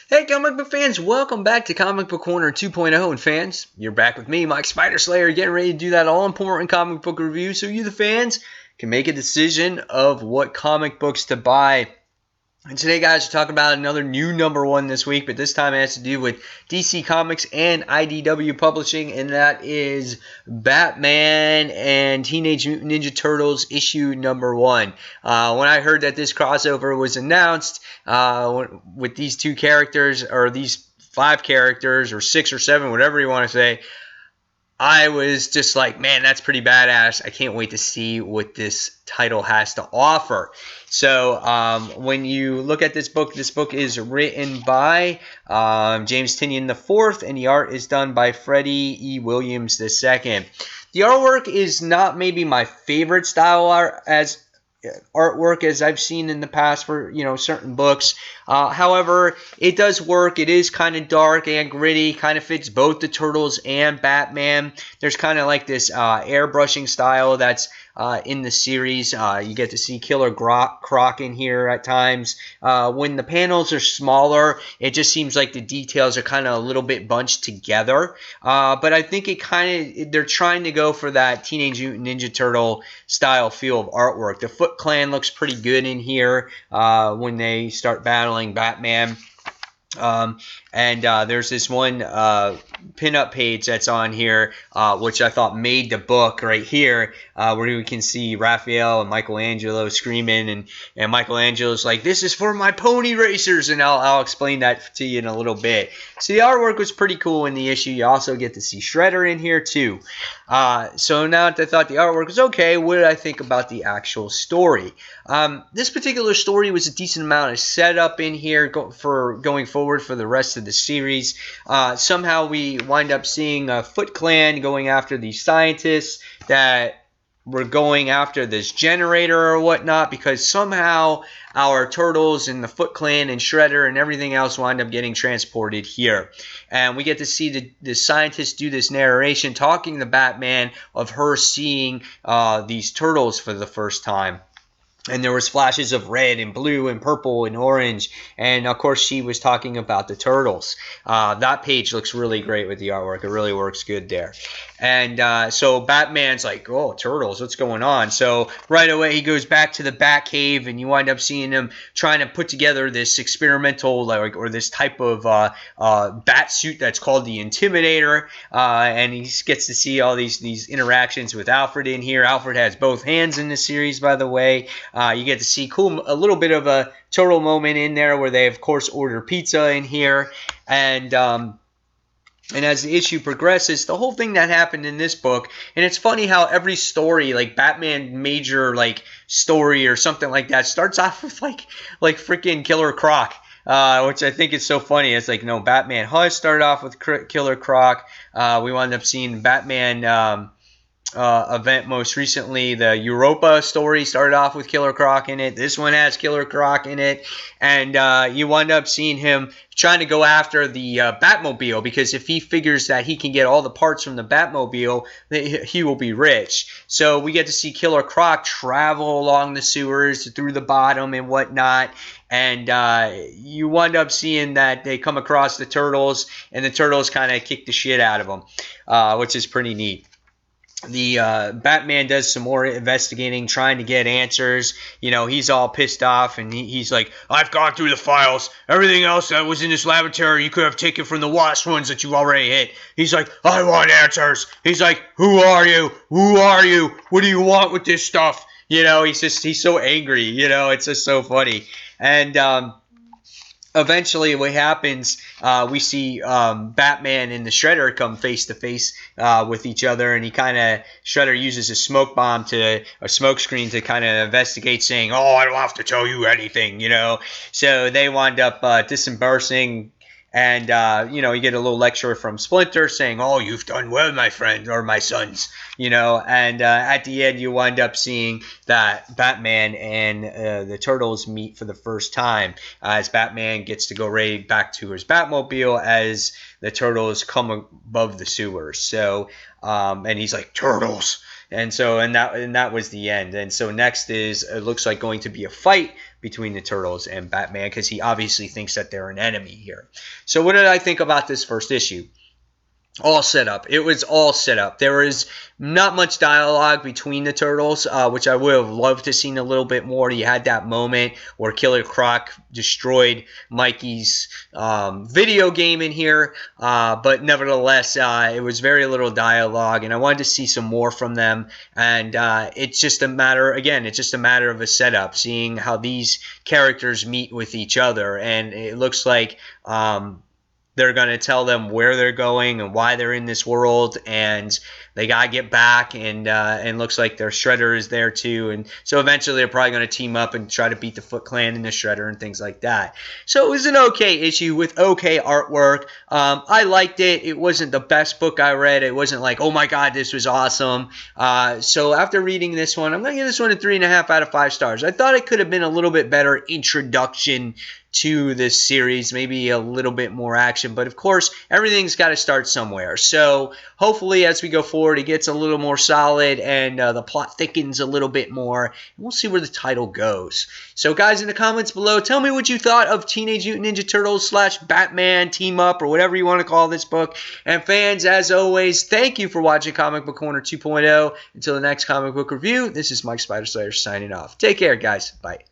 Hey, comic book fans, welcome back to Comic Book Corner 2.0. And fans, you're back with me, Mike Spider Slayer, getting ready to do that all-important comic book review so you, the fans, can make a decision of what comic books to buy. And today, guys, we're talking about another new #1 this week, but this time it has to do with DC Comics and IDW Publishing, and that is Batman and Teenage Mutant Ninja Turtles issue #1. When I heard that this crossover was announced with these two characters, or these 5 characters, or 6 or 7, whatever you want to say, I was just like, man, that's pretty badass. I can't wait to see what this title has to offer. So when you look at this book is written by James Tynion IV, and the art is done by Freddie E. Williams II. The artwork is not maybe my favorite style artwork as I've seen in the past for certain books. However, it does work. It is kind of dark and gritty, kind of fits both the Turtles and Batman. There's kind of like this airbrushing style that's in the series. You get to see Killer Croc in here at times. When the panels are smaller, it just seems like the details are kind of a little bit bunched together. But I think they're trying to go for that Teenage Mutant Ninja Turtle style feel of artwork. The Foot Clan looks pretty good in here when they start battling Batman. There's this one pinup page that's on here, which I thought made the book right here, where we can see Raphael and Michelangelo screaming, and Michelangelo's like, "This is for my pony racers," and I'll explain that to you in a little bit. So the artwork was pretty cool in the issue. You also get to see Shredder in here too. So now that I thought the artwork was okay, what did I think about the actual story? This particular story was a decent amount of setup in here for going forward for the rest of the series. Somehow we wind up seeing a Foot Clan going after these scientists that were going after this generator or whatnot, because somehow our Turtles and the Foot Clan and Shredder and everything else wind up getting transported here. And we get to see the scientists do this narration talking to Batman of her seeing these turtles for the first time. And there was flashes of red and blue and purple and orange. And, of course, she was talking about the Turtles. That page looks really great with the artwork. It really works good there. And so Batman's like, "Oh, Turtles, what's going on?" So right away he goes back to the Batcave, and you wind up seeing him trying to put together this experimental, or this type of bat suit that's called the Intimidator. And he gets to see all these interactions with Alfred in here. Alfred has both hands in this series, by the way. You get to see a little bit of a Turtle moment in there where they, of course, order pizza in here. And as the issue progresses, the whole thing that happened in this book, and it's funny how every story, like Batman major story or something like that, starts off with like freaking Killer Croc. Which I think is so funny. It's like, no, Batman Hush started off with Killer Croc. We wound up seeing Batman event most recently. The Europa story started off with Killer Croc in it. This one has Killer Croc in it. And you wind up seeing him trying to go after the Batmobile, because if he figures that he can get all the parts from the Batmobile, he will be rich. So we get to see Killer Croc travel along the sewers through the bottom and whatnot. And you wind up seeing that they come across the Turtles, and the Turtles kind of kick the shit out of them, which is pretty neat. The Batman does some more investigating, trying to get answers. He's all pissed off, and he's like, "I've gone through the files. Everything else that was in this laboratory you could have taken from the last ones that you already hit." He's like, "I want answers." He's like, "Who are you? Who are you? What do you want with this stuff?" He's so angry. It's just so funny. And eventually what happens, we see Batman and the Shredder come face to face with each other, and Shredder uses a smoke screen to kind of investigate, saying, "Oh, I don't have to tell you anything," So they wind up disembowering. And, you get a little lecture from Splinter saying, "Oh, you've done well, my friend, or my sons," And at the end, you wind up seeing that Batman and the Turtles meet for the first time, as Batman gets to go right back to his Batmobile as the Turtles come above the sewers. So, and he's like, "Turtles." And that was the end. And so next it looks like going to be a fight between the Turtles and Batman, because he obviously thinks that they're an enemy here. So what did I think about this first issue? All set up. It was all set up. There was not much dialogue between the Turtles, which I would have loved to seen a little bit more. You had that moment where Killer Croc destroyed Mikey's video game in here, but nevertheless, it was very little dialogue, and I wanted to see some more from them. And it's just a matter, again, it's just a matter of a setup, seeing how these characters meet with each other, and it looks like they're going to tell them where they're going and why they're in this world, and they got to get back, and looks like their Shredder is there too. And so eventually they're probably going to team up and try to beat the Foot Clan and the Shredder and things like that. So it was an okay issue with okay artwork. I liked it. It wasn't the best book I read. It wasn't like, oh my God, this was awesome. So after reading this one, I'm going to give this one a 3.5 out of 5 stars. I thought it could have been a little bit better introduction to this series, maybe a little bit more action, but of course everything's got to start somewhere. So hopefully as we go forward it gets a little more solid, and the plot thickens a little bit more, and we'll see where the title goes. So guys, in the comments below, tell me what you thought of Teenage Mutant Ninja Turtles / Batman Team Up, or whatever you want to call this book. And fans, as always, thank you for watching Comic Book Corner 2.0. Until the next comic book review, this is Mike Spider Slayer signing off. Take care, guys. Bye.